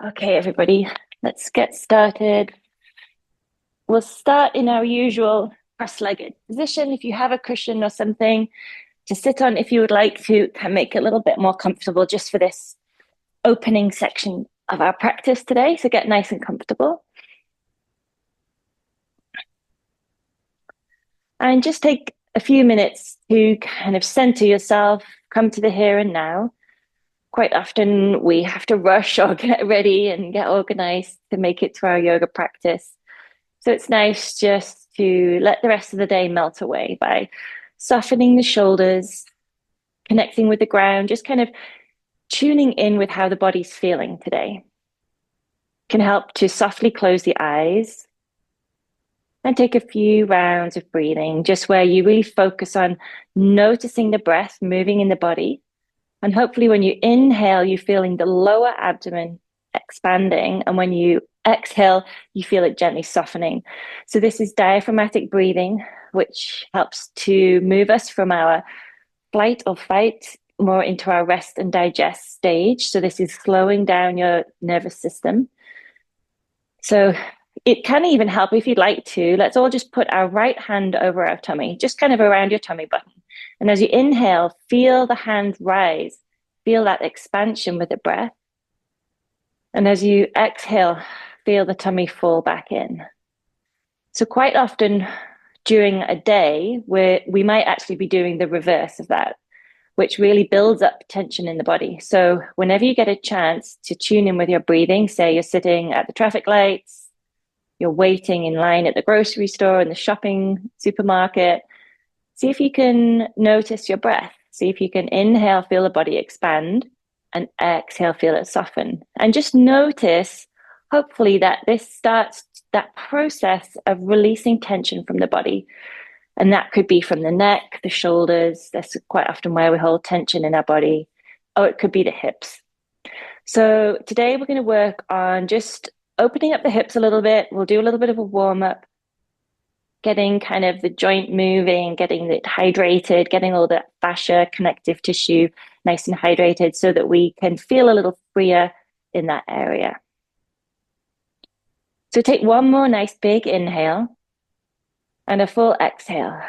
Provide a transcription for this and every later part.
Okay, everybody, let's get started. We'll start in our usual cross-legged position. If you have a cushion or something to sit on, if you would like to, can make it a little bit more comfortable just for this opening section of our practice today. So get nice and comfortable. And just take a few minutes to kind of center yourself, come to the here and now. Quite often we have to rush or get ready and get organized to make it to our yoga practice. So it's nice just to let the rest of the day melt away by softening the shoulders, connecting with the ground, just kind of tuning in with how the body's feeling today. Can help to softly close the eyes and take a few rounds of breathing, just where you really focus on noticing the breath moving in the body. And hopefully when you inhale, you're feeling the lower abdomen expanding. And when you exhale, you feel it gently softening. So this is diaphragmatic breathing, which helps to move us from our flight or fight more into our rest and digest stage. So this is slowing down your nervous system. So it can even help if you'd like to. Let's all just put our right hand over our tummy, just kind of around your tummy button. And as you inhale, feel the hand rise, feel that expansion with the breath. And as you exhale, feel the tummy fall back in. So quite often during a day, we might actually be doing the reverse of that, which really builds up tension in the body. So whenever you get a chance to tune in with your breathing, say you're sitting at the traffic lights, you're waiting in line at the grocery store, in the shopping supermarket, see if you can notice your breath. See if you can inhale, feel the body expand, and exhale, feel it soften. And just notice, hopefully, that this starts that process of releasing tension from the body. And that could be from the neck, the shoulders. That's quite often where we hold tension in our body. Or it could be the hips. So today we're going to work on just opening up the hips a little bit. We'll do a little bit of a warm up, getting kind of the joint moving, getting it hydrated, getting all the fascia, connective tissue nice and hydrated so that we can feel a little freer in that area. So take one more nice big inhale and a full exhale.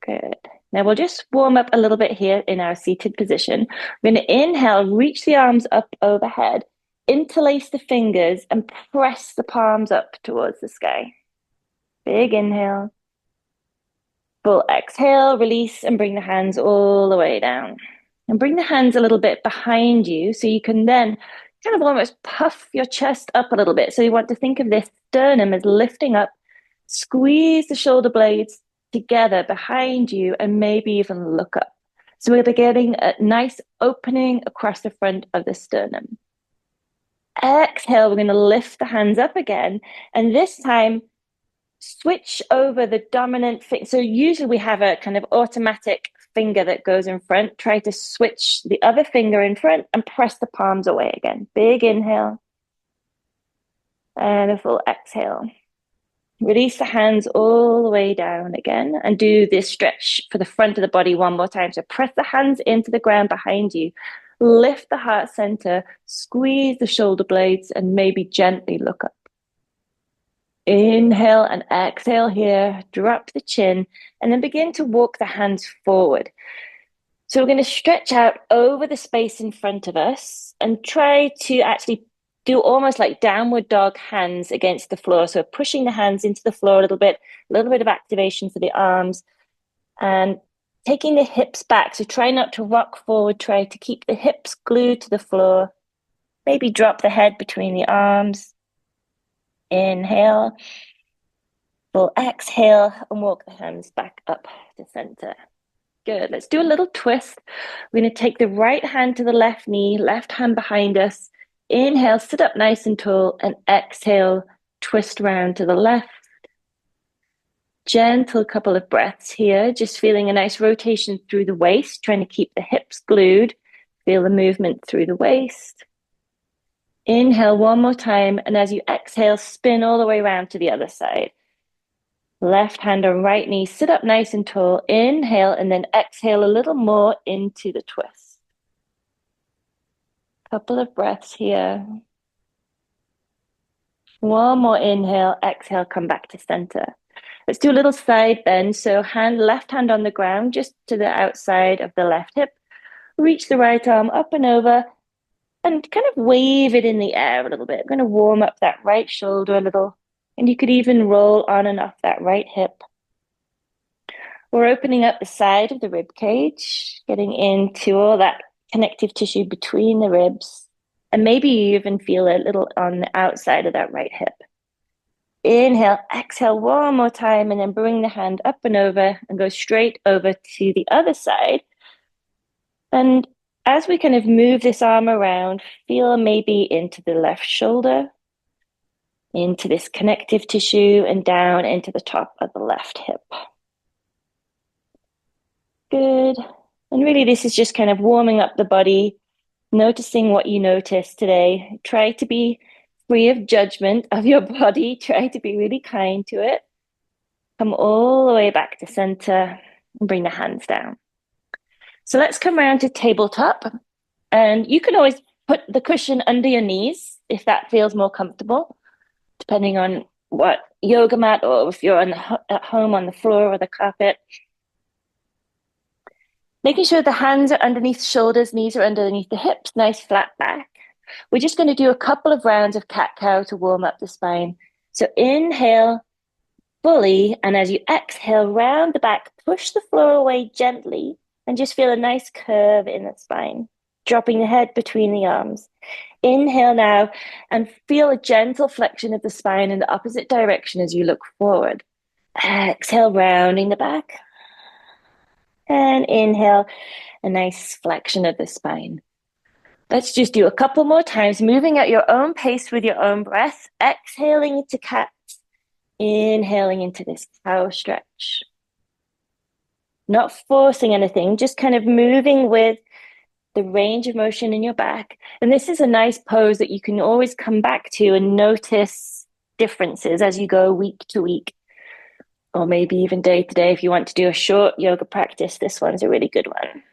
Good. Now we'll just warm up a little bit here in our seated position. We're going to inhale, reach the arms up overhead, interlace the fingers and press the palms up towards the sky. Big inhale. Full exhale, release and bring the hands all the way down. And bring the hands a little bit behind you so you can then kind of almost puff your chest up a little bit. So you want to think of this sternum as lifting up, squeeze the shoulder blades together behind you and maybe even look up. So we're getting a nice opening across the front of the sternum. Exhale, we're going to lift the hands up again. And this time, switch over the dominant finger. So usually we have a kind of automatic finger that goes in front. Try to switch the other finger in front and press the palms away again. Big inhale. And a full exhale. Release the hands all the way down again and do this stretch for the front of the body one more time. So press the hands into the ground behind you. Lift the heart center, squeeze the shoulder blades, and maybe gently look up. Inhale and exhale here, drop the chin, and then begin to walk the hands forward. So we're going to stretch out over the space in front of us and try to actually do almost like downward dog hands against the floor. So pushing the hands into the floor a little bit of activation for the arms and taking the hips back. So try not to rock forward, try to keep the hips glued to the floor. Maybe drop the head between the arms. Inhale, full exhale, and walk the hands back up to center. Good. Let's do a little twist. We're going to take the right hand to the left knee, left hand behind us. Inhale, sit up nice and tall, and exhale, twist round to the left. Gentle couple of breaths here, just feeling a nice rotation through the waist, trying to keep the hips glued. Feel the movement through the waist. Inhale one more time, and as you exhale, spin all the way around to the other side. Left hand on right knee, sit up nice and tall. Inhale, and then exhale a little more into the twist. Couple of breaths here. One more inhale, exhale, come back to center. Let's do a little side bend. So left hand on the ground, just to the outside of the left hip. Reach the right arm up and over and kind of wave it in the air a little bit. I'm going to warm up that right shoulder a little. And you could even roll on and off that right hip. We're opening up the side of the rib cage, getting into all that connective tissue between the ribs. And maybe you even feel a little on the outside of that right hip. Inhale, exhale one more time, and then bring the hand up and over and go straight over to the other side. And as we kind of move this arm around, feel maybe into the left shoulder, into this connective tissue, and down into the top of the left hip. Good. And really, this is just kind of warming up the body, noticing what you notice today. Try to be free of judgment of your body. Try to be really kind to it. Come all the way back to center and bring the hands down. So let's come around to tabletop. And you can always put the cushion under your knees if that feels more comfortable, depending on what yoga mat or if you're at home on the floor or the carpet. Making sure the hands are underneath shoulders, knees are underneath the hips, nice flat back. We're just going to do a couple of rounds of cat-cow to warm up the spine. So inhale fully, and as you exhale, round the back, push the floor away gently, and just feel a nice curve in the spine, dropping the head between the arms. Inhale now, and feel a gentle flexion of the spine in the opposite direction as you look forward. Exhale, rounding the back. And inhale, a nice flexion of the spine. Let's just do a couple more times, moving at your own pace with your own breath, exhaling into cat, inhaling into this cow stretch. Not forcing anything, just kind of moving with the range of motion in your back. And this is a nice pose that you can always come back to and notice differences as you go week to week, or maybe even day to day. If you want to do a short yoga practice, this one's a really good one.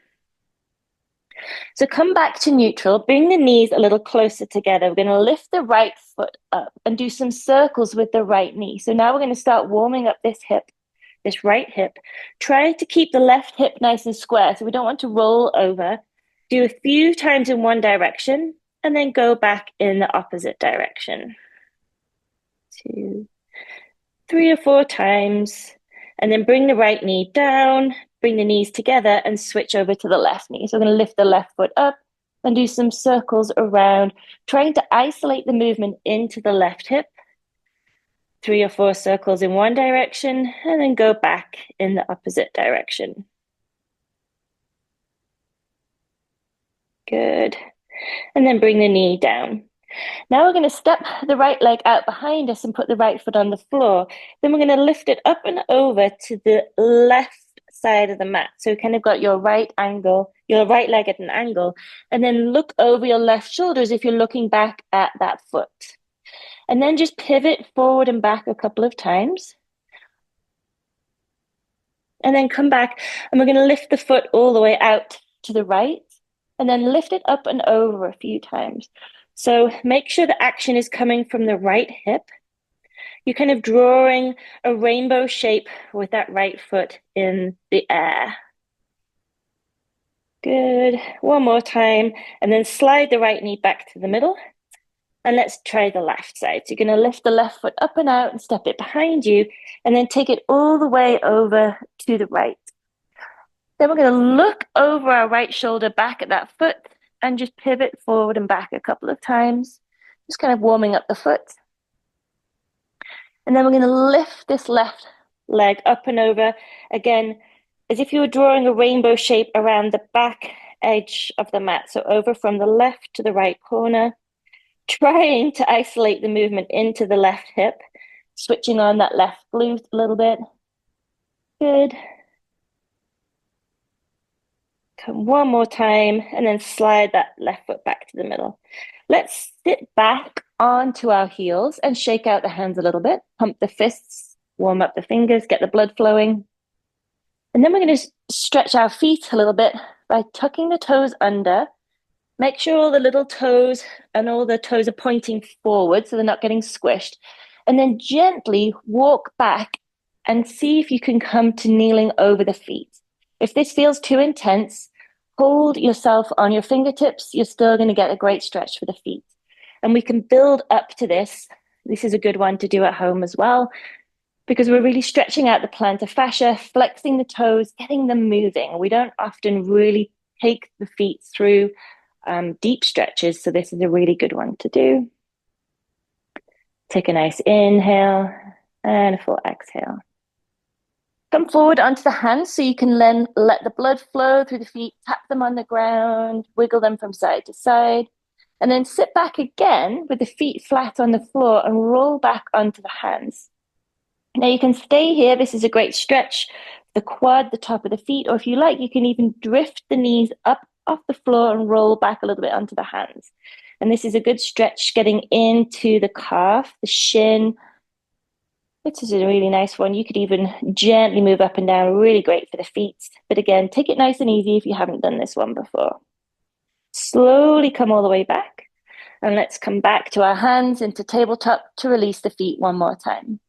So come back to neutral, bring the knees a little closer together. We're going to lift the right foot up and do some circles with the right knee. So now we're going to start warming up this hip, this right hip. Try to keep the left hip nice and square, so we don't want to roll over. Do a few times in one direction and then go back in the opposite direction. 2, 3 or 4 times, and then bring the right knee down, bring the knees together and switch over to the left knee. So we're going to lift the left foot up and do some circles around, trying to isolate the movement into the left hip. 3 or 4 circles in one direction, and then go back in the opposite direction. Good. And then bring the knee down. Now we're going to step the right leg out behind us and put the right foot on the floor. Then we're going to lift it up and over to the left side of the mat. So you kind of got your right leg at an angle, and then look over your left shoulder as if you're looking back at that foot. And then just pivot forward and back a couple of times. And then come back, and we're going to lift the foot all the way out to the right, and then lift it up and over a few times. So make sure the action is coming from the right hip. You're kind of drawing a rainbow shape with that right foot in the air. Good. One more time. And then slide the right knee back to the middle. And let's try the left side. So you're going to lift the left foot up and out and step it behind you, and then take it all the way over to the right. Then we're going to look over our right shoulder back at that foot and just pivot forward and back a couple of times, just kind of warming up the foot. And then we're going to lift this left leg up and over, again, as if you were drawing a rainbow shape around the back edge of the mat. So over from the left to the right corner, trying to isolate the movement into the left hip, switching on that left glute a little bit. Good. Come one more time, and then slide that left foot back to the middle. Let's sit back onto our heels and shake out the hands a little bit. Pump the fists, warm up the fingers, get the blood flowing. And then we're going to stretch our feet a little bit by tucking the toes under Make sure all the little toes and all the toes are pointing forward so they're not getting squished. And then gently walk back and see if you can come to kneeling over the feet. If this feels too intense, hold yourself on your fingertips. You're still going to get a great stretch for the feet. And we can build up to this. This is a good one to do at home as well, because we're really stretching out the plantar fascia, flexing the toes, getting them moving. We don't often really take the feet through deep stretches, so this is a really good one to do. Take a nice inhale and a full exhale. Come forward onto the hands so you can then let the blood flow through the feet, tap them on the ground, wiggle them from side to side, and then sit back again with the feet flat on the floor and roll back onto the hands. Now you can stay here. This is a great stretch, the quad, the top of the feet, or if you like, you can even drift the knees up off the floor and roll back a little bit onto the hands. And this is a good stretch getting into the calf, the shin. This is a really nice one. You could even gently move up and down, really great for the feet. But again, take it nice and easy if you haven't done this one before. Slowly come all the way back. And let's come back to our hands into tabletop to release the feet one more time.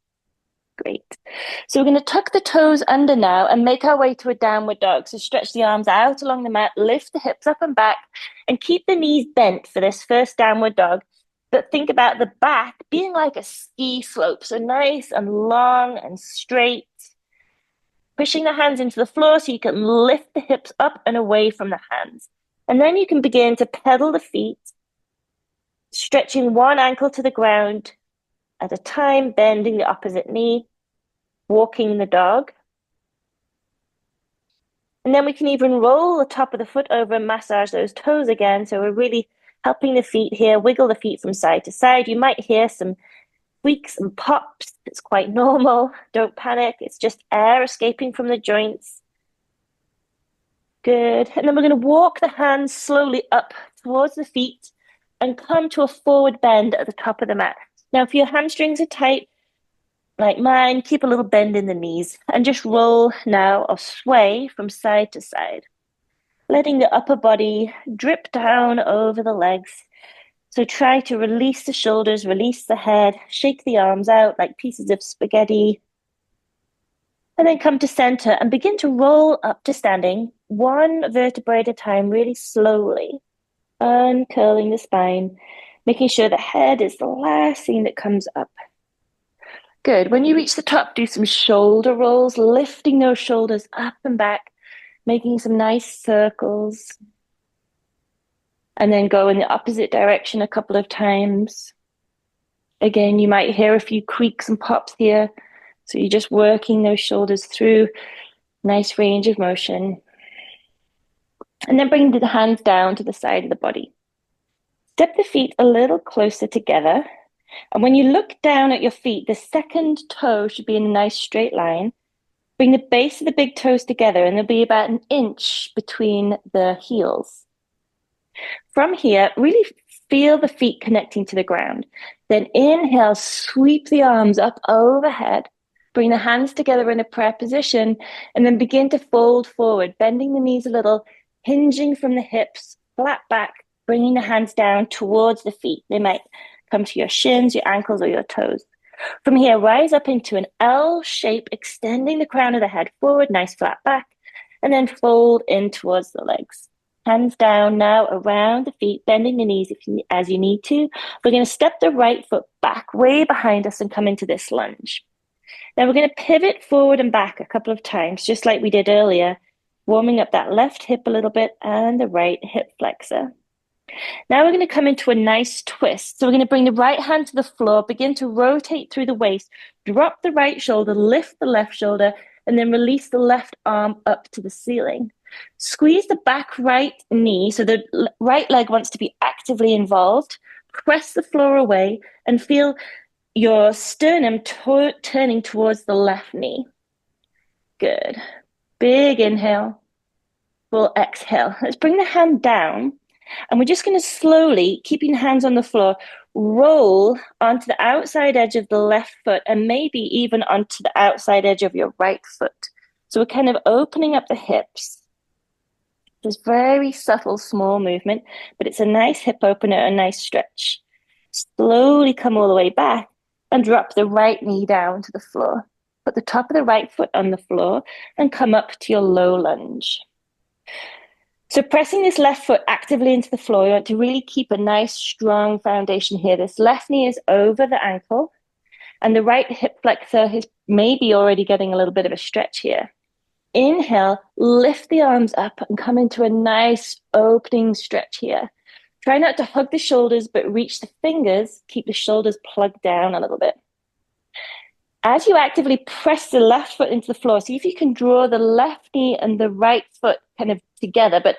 Great. So we're going to tuck the toes under now and make our way to a downward dog. So stretch the arms out along the mat, lift the hips up and back, and keep the knees bent for this first downward dog. But think about the back being like a ski slope. So nice and long and straight. Pushing the hands into the floor so you can lift the hips up and away from the hands. And then you can begin to pedal the feet, stretching one ankle to the ground at a time, bending the opposite knee, walking the dog. And then we can even roll the top of the foot over and massage those toes again. So we're really helping the feet here, wiggle the feet from side to side. You might hear some squeaks and pops. It's quite normal. Don't panic. It's just air escaping from the joints. Good. And then we're going to walk the hands slowly up towards the feet and come to a forward bend at the top of the mat. Now, if your hamstrings are tight, like mine, keep a little bend in the knees and just roll now or sway from side to side, letting the upper body drip down over the legs. So try to release the shoulders, release the head, shake the arms out like pieces of spaghetti. And then come to center and begin to roll up to standing, one vertebrae at a time, really slowly, uncurling the spine, making sure the head is the last thing that comes up. Good. When you reach the top, do some shoulder rolls, lifting those shoulders up and back, making some nice circles. And then go in the opposite direction a couple of times. Again, you might hear a few creaks and pops here. So you're just working those shoulders through, nice range of motion. And then bring the hands down to the side of the body. Step the feet a little closer together. And when you look down at your feet, the second toe should be in a nice straight line. Bring the base of the big toes together, and there'll be about an inch between the heels. From here, really feel the feet connecting to the ground. Then inhale, sweep the arms up overhead. Bring the hands together in a prayer position, and then begin to fold forward, bending the knees a little, hinging from the hips, flat back, bringing the hands down towards the feet. They might come to your shins, your ankles, or your toes. From here, rise up into an L shape, extending the crown of the head forward, nice flat back, and then fold in towards the legs. Hands down now around the feet, bending the knees as you need to. We're going to step the right foot back way behind us and come into this lunge. Now we're going to pivot forward and back a couple of times, just like we did earlier, warming up that left hip a little bit and the right hip flexor. Now we're going to come into a nice twist. So we're going to bring the right hand to the floor, begin to rotate through the waist, drop the right shoulder, lift the left shoulder, and then release the left arm up to the ceiling. Squeeze the back right knee, so the right leg wants to be actively involved. Press the floor away and feel your sternum turning towards the left knee. Good. Big inhale, full exhale. Let's bring the hand down. And we're just going to slowly, keeping hands on the floor, roll onto the outside edge of the left foot and maybe even onto the outside edge of your right foot. So we're kind of opening up the hips, This very subtle, small movement, but it's a nice hip opener, a nice stretch. Slowly come all the way back and drop the right knee down to the floor. Put the top of the right foot on the floor and come up to your low lunge. So pressing this left foot actively into the floor, you want to really keep a nice, strong foundation here. This left knee is over the ankle, and the right hip flexor is maybe already getting a little bit of a stretch here. Inhale, lift the arms up and come into a nice opening stretch here. Try not to hug the shoulders, but reach the fingers. Keep the shoulders plugged down a little bit. As you actively press the left foot into the floor, see if you can draw the left knee and the right foot kind of together, but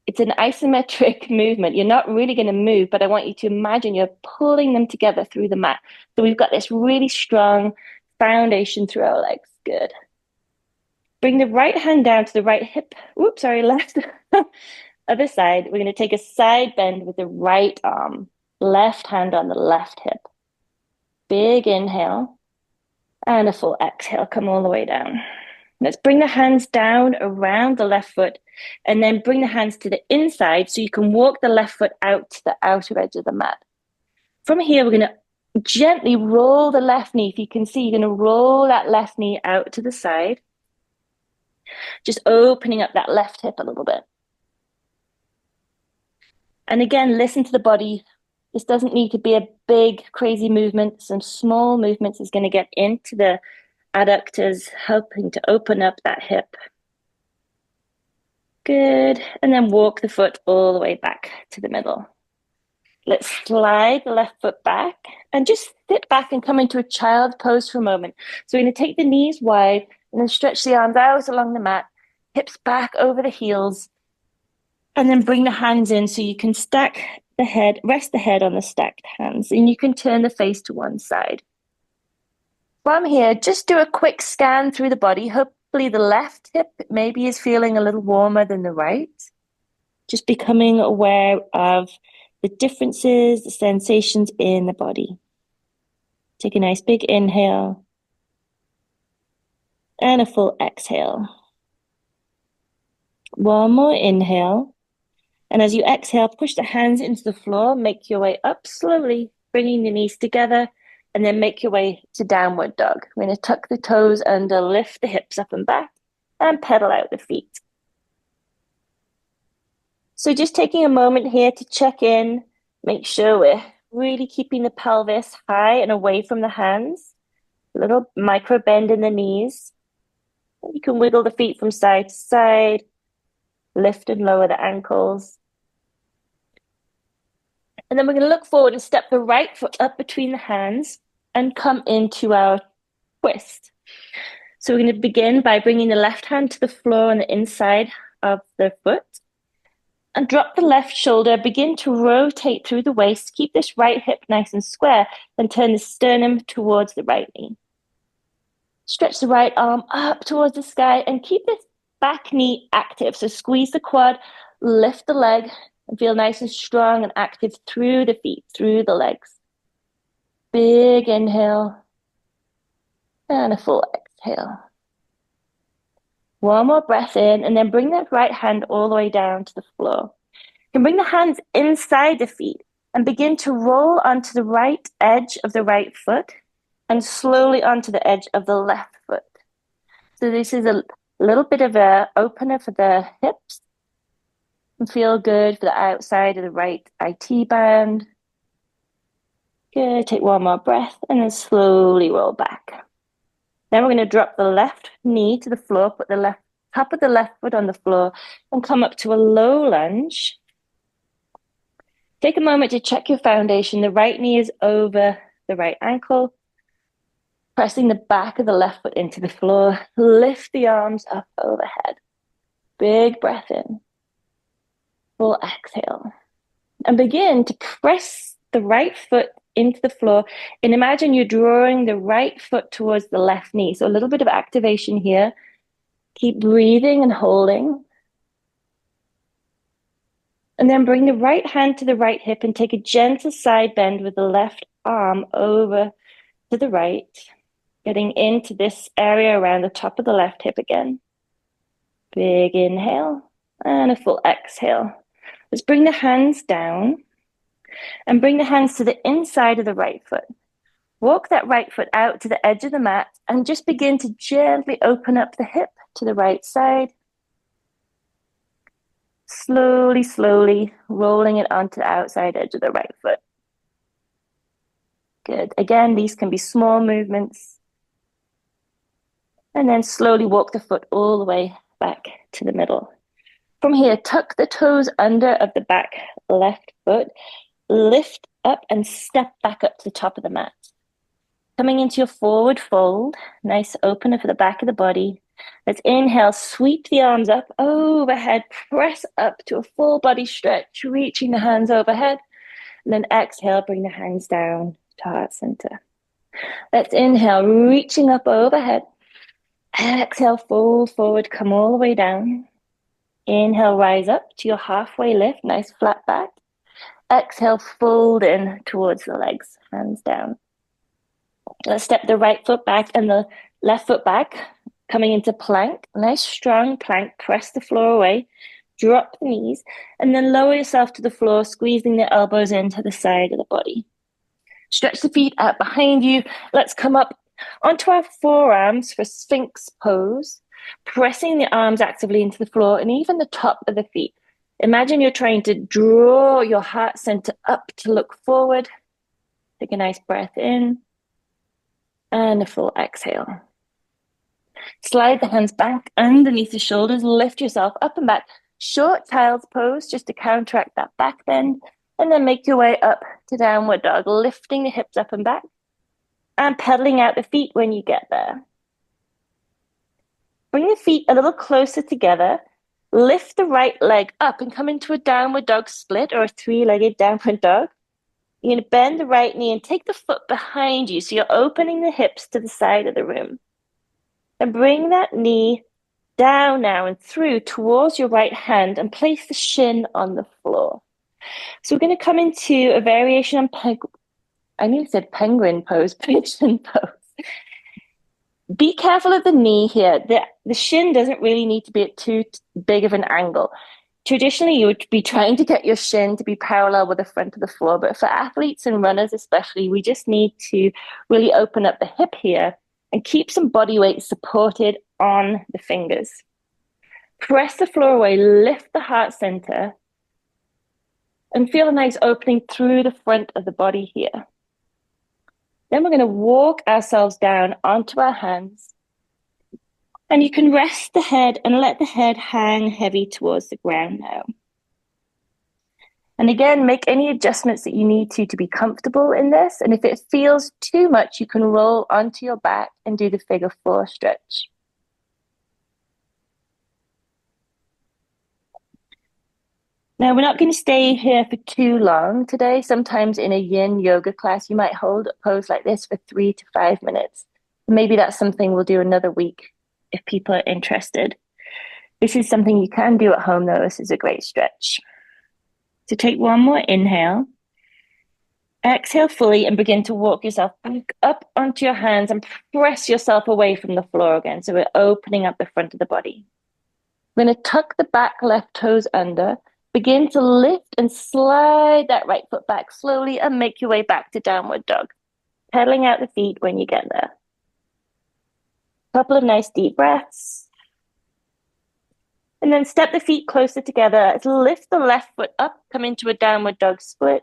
it's an isometric movement. You're not really going to move, but I want you to imagine you're pulling them together through the mat. So we've got this really strong foundation through our legs. Good. Bring the right hand down to the right hip. Oops, sorry, left. Other side. We're going to take a side bend with the right arm. Left hand on the left hip. Big inhale. And a full exhale. Come all the way down. Let's bring the hands down around the left foot and then bring the hands to the inside so you can walk the left foot out to the outer edge of the mat. From here, we're going to gently roll the left knee. If you can see, you're going to roll that left knee out to the side, just opening up that left hip a little bit. And again, listen to the body. This doesn't need to be a big, crazy movement. Some small movements is going to get into the adductors, helping to open up that hip. Good. And then walk the foot all the way back to the middle. Let's slide the left foot back and just sit back and come into a child pose for a moment. So we're going to take the knees wide and then stretch the arms out along the mat, hips back over the heels, and then bring the hands in so you can stack the head, rest the head on the stacked hands, and you can turn the face to one side. From here, just do a quick scan through the body. Hopefully the left hip maybe is feeling a little warmer than the right. Just becoming aware of the differences, the sensations in the body. Take a nice big inhale and a full exhale. One more inhale. And as you exhale, push the hands into the floor, make your way up slowly, bringing the knees together, and then make your way to downward dog. We're going to tuck the toes under, lift the hips up and back, and pedal out the feet. So just taking a moment here to check in, make sure we're really keeping the pelvis high and away from the hands. A little micro bend in the knees. You can wiggle the feet from side to side, lift and lower the ankles. And then we're going to look forward and step the right foot up between the hands and come into our twist. So we're going to begin by bringing the left hand to the floor on the inside of the foot and drop the left shoulder. Begin to rotate through the waist. Keep this right hip nice and square and turn the sternum towards the right knee. Stretch the right arm up towards the sky and keep this back knee active. So squeeze the quad, lift the leg, and feel nice and strong and active through the feet, through the legs. Big inhale and a full exhale. One more breath in and then bring that right hand all the way down to the floor. You can bring the hands inside the feet and begin to roll onto the right edge of the right foot and slowly onto the edge of the left foot. So this is a little bit of an opener for the hips. And feel good for the outside of the right IT band. Good. Take one more breath and then slowly roll back. Then we're going to drop the left knee to the floor, put the top of the left foot on the floor and come up to a low lunge. Take a moment to check your foundation. The right knee is over the right ankle. Pressing the back of the left foot into the floor. Lift the arms up overhead. Big breath in. Full exhale. And begin to press the right foot into the floor. And imagine you're drawing the right foot towards the left knee. So a little bit of activation here. Keep breathing and holding. And then bring the right hand to the right hip and take a gentle side bend with the left arm over to the right. Getting into this area around the top of the left hip again. Big inhale And a full exhale. Let's bring the hands down and bring the hands to the inside of the right foot. Walk that right foot out to the edge of the mat and just begin to gently open up the hip to the right side. Slowly, slowly rolling it onto the outside edge of the right foot. Good. Again, these can be small movements. And then slowly walk the foot all the way back to the middle. From here, tuck the toes under of the back left foot, lift up and step back up to the top of the mat. Coming into your forward fold, nice opener for the back of the body. Let's inhale, sweep the arms up overhead, press up to a full body stretch, reaching the hands overhead. And then exhale, bring the hands down to heart center. Let's inhale, reaching up overhead. Exhale, fold forward, come all the way down. Inhale, rise up to your halfway lift, nice flat back. Exhale, fold in towards the legs, hands down. Let's step the right foot back and the left foot back, coming into plank. Nice strong plank, press the floor away, drop the knees, and then lower yourself to the floor, squeezing the elbows into the side of the body. Stretch the feet out behind you. Let's come up onto our forearms for Sphinx pose, pressing the arms actively into the floor and even the top of the feet. Imagine you're trying to draw your heart center up to look forward. Take a nice breath in and a full exhale. Slide the hands back underneath the shoulders, lift yourself up and back. Short child's pose just to counteract that back bend, and then make your way up to downward dog, lifting the hips up and back and pedaling out the feet when you get there. Bring the feet a little closer together. Lift the right leg up and come into a downward dog split or a three-legged downward dog. You're going to bend the right knee and take the foot behind you. So you're opening the hips to the side of the room. And bring that knee down now and through towards your right hand and place the shin on the floor. So we're going to come into a variation on I nearly said penguin pose, pigeon pose. Be careful of the knee here. The shin doesn't really need to be at too big of an angle. Traditionally, you would be trying to get your shin to be parallel with the front of the floor, but for athletes and runners especially, we just need to really open up the hip here and keep some body weight supported on the fingers. Press the floor away, lift the heart center, and feel a nice opening through the front of the body here. Then we're going to walk ourselves down onto our hands. And you can rest the head and let the head hang heavy towards the ground now. And again, make any adjustments that you need to be comfortable in this. And if it feels too much, you can roll onto your back and do the figure four stretch. Now, we're not going to stay here for too long today. Sometimes in a yin yoga class, you might hold a pose like this for 3 to 5 minutes. Maybe that's something we'll do another week if people are interested. This is something you can do at home, though. This is a great stretch. So take one more inhale. Exhale fully and begin to walk yourself back up onto your hands and press yourself away from the floor again. So we're opening up the front of the body. We're going to tuck the back left toes under. Begin to lift and slide that right foot back slowly and make your way back to downward dog. Pedaling out the feet when you get there. Couple of nice deep breaths. And then step the feet closer together. Lift the left foot up, come into a downward dog split.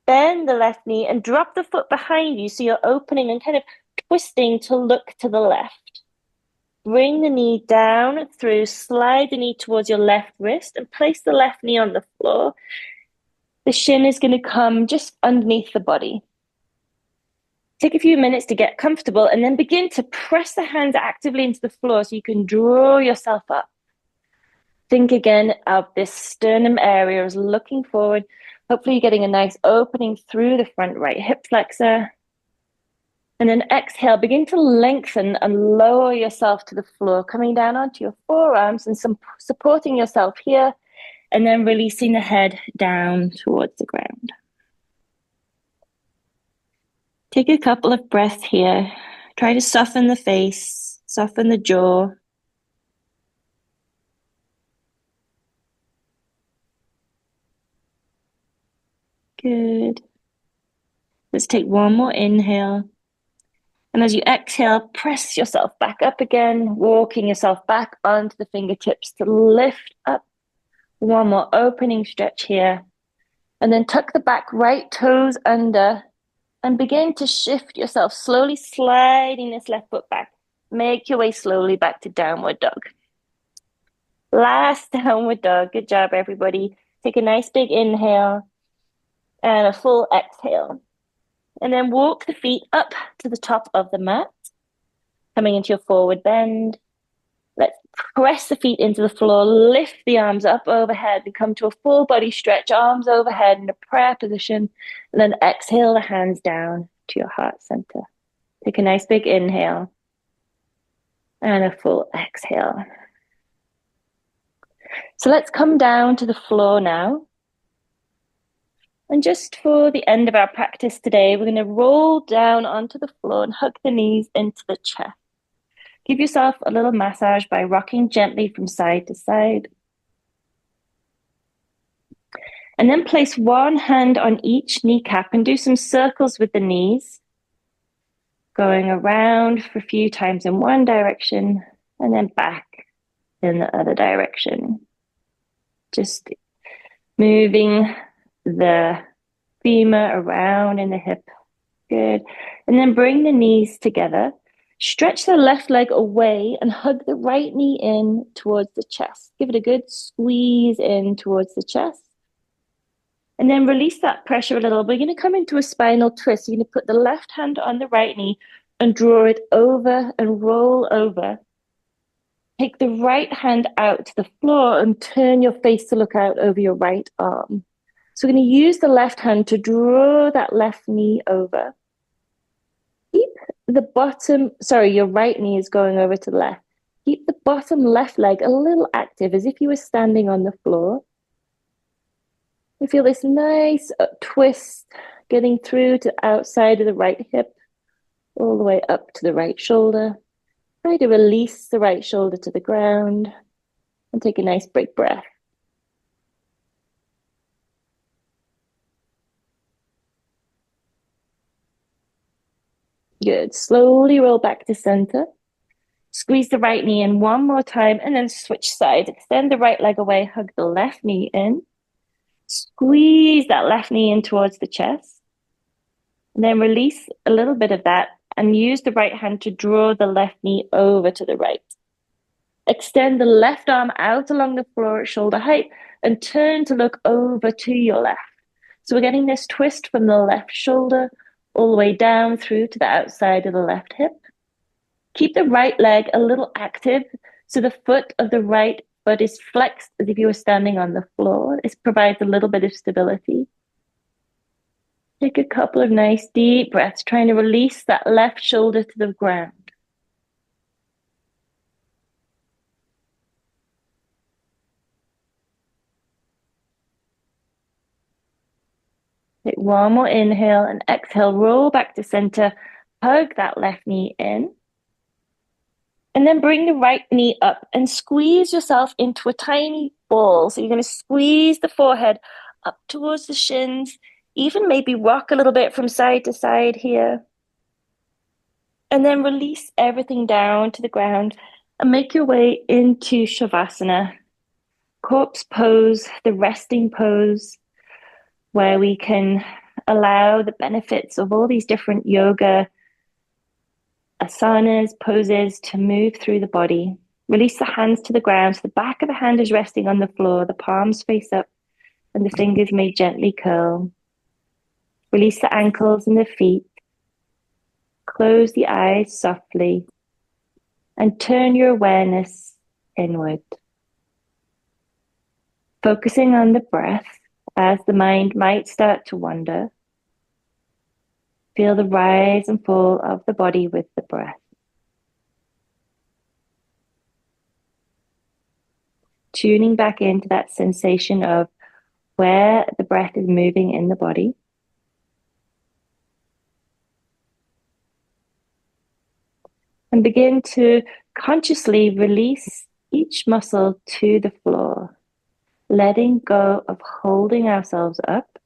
Bend the left knee and drop the foot behind you so you're opening and kind of twisting to look to the left. Bring the knee down through, slide the knee towards your left wrist and place the left knee on the floor. The shin is going to come just underneath the body. Take a few minutes to get comfortable and then begin to press the hands actively into the floor so you can draw yourself up. Think again of this sternum area as looking forward. Hopefully you're getting a nice opening through the front right hip flexor. And then exhale, begin to lengthen and lower yourself to the floor, coming down onto your forearms and supporting yourself here, and then releasing the head down towards the ground. Take a couple of breaths here. Try to soften the face, soften the jaw. Good. Let's take one more inhale. And as you exhale, press yourself back up again, walking yourself back onto the fingertips to lift up. One more opening stretch here. And then tuck the back right toes under and begin to shift yourself, slowly sliding this left foot back. Make your way slowly back to downward dog. Last downward dog. Good job, everybody. Take a nice big inhale and a full exhale. And then walk the feet up to the top of the mat, coming into your forward bend. Let's press the feet into the floor, lift the arms up overhead and come to a full body stretch, arms overhead in a prayer position, and then exhale the hands down to your heart center. Take a nice big inhale and a full exhale. So let's come down to the floor now. And just for the end of our practice today, we're going to roll down onto the floor and hug the knees into the chest. Give yourself a little massage by rocking gently from side to side. And then place one hand on each kneecap and do some circles with the knees, going around for a few times in one direction and then back in the other direction. Just moving the femur around in the hip. Good. And then bring the knees together. Stretch the left leg away and hug the right knee in towards the chest. Give it a good squeeze in towards the chest. And then release that pressure a little. We're going to come into a spinal twist. You're going to put the left hand on the right knee and draw it over and roll over. Take the right hand out to the floor and turn your face to look out over your right arm. So we're going to use the left hand to draw that left knee over. Keep the bottom, your right knee is going over to the left. Keep the bottom left leg a little active as if you were standing on the floor. You feel this nice twist getting through to the outside of the right hip, all the way up to the right shoulder. Try to release the right shoulder to the ground and take a nice big breath. Good. Slowly roll back to center. Squeeze the right knee in one more time and then switch sides. Extend the right leg away, hug the left knee in. Squeeze that left knee in towards the chest. And then release a little bit of that and use the right hand to draw the left knee over to the right. Extend the left arm out along the floor at shoulder height and turn to look over to your left. So we're getting this twist from the left shoulder all the way down through to the outside of the left hip. Keep the right leg a little active so the foot of the right foot is flexed as if you were standing on the floor. This provides a little bit of stability. Take a couple of nice deep breaths, trying to release that left shoulder to the ground. Take one more inhale and exhale, roll back to center, hug that left knee in. And then bring the right knee up and squeeze yourself into a tiny ball. So you're going to squeeze the forehead up towards the shins, even maybe rock a little bit from side to side here. And then release everything down to the ground and make your way into Shavasana, corpse pose, the resting pose, where we can allow the benefits of all these different yoga asanas, poses to move through the body. Release the hands to the ground. So the back of the hand is resting on the floor, the palms face up, and the fingers may gently curl. Release the ankles and the feet. Close the eyes softly and turn your awareness inward. Focusing on the breath as the mind might start to wander. Feel the rise and fall of the body with the breath. Tuning back into that sensation of where the breath is moving in the body. And begin to consciously release each muscle to the floor, letting go of holding ourselves up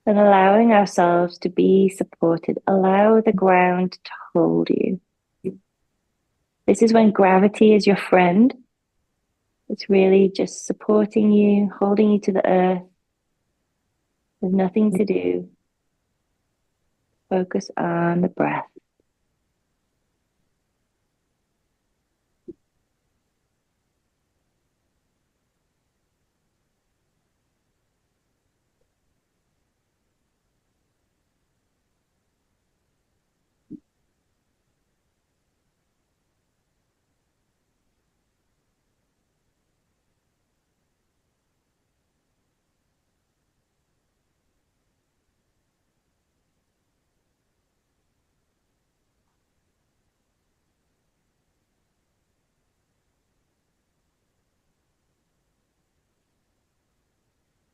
And allowing ourselves to be supported. Allow the ground to hold you. This is when gravity is your friend. It's really just supporting you, holding you to the earth. There's nothing to do. Focus on the breath.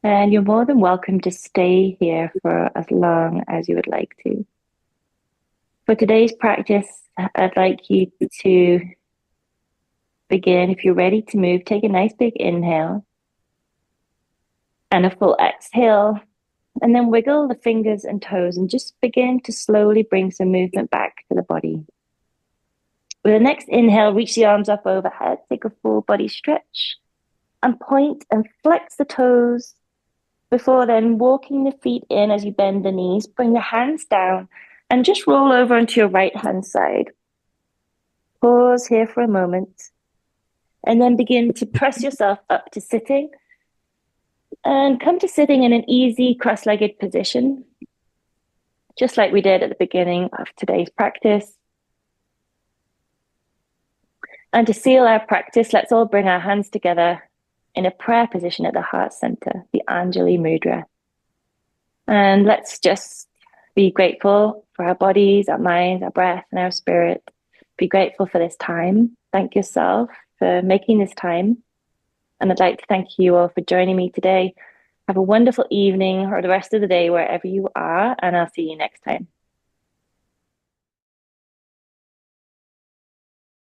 And you're more than welcome to stay here for as long as you would like to. For today's practice, I'd like you to begin. If you're ready to move, take a nice big inhale and a full exhale, and then wiggle the fingers and toes and just begin to slowly bring some movement back to the body. With the next inhale, reach the arms up overhead, take a full body stretch, and point and flex the toes before then walking the feet in as you bend the knees. Bring the hands down and just roll over onto your right hand side. Pause here for a moment and then begin to press yourself up to sitting and come to sitting in an easy cross-legged position, just like we did at the beginning of today's practice. And to seal our practice, let's all bring our hands together in a prayer position at the heart center, the Anjali Mudra. And let's just be grateful for our bodies, our minds, our breath, and our spirit. Be grateful for this time. Thank yourself for making this time. And I'd like to thank you all for joining me today. Have a wonderful evening or the rest of the day wherever you are, and I'll see you next time.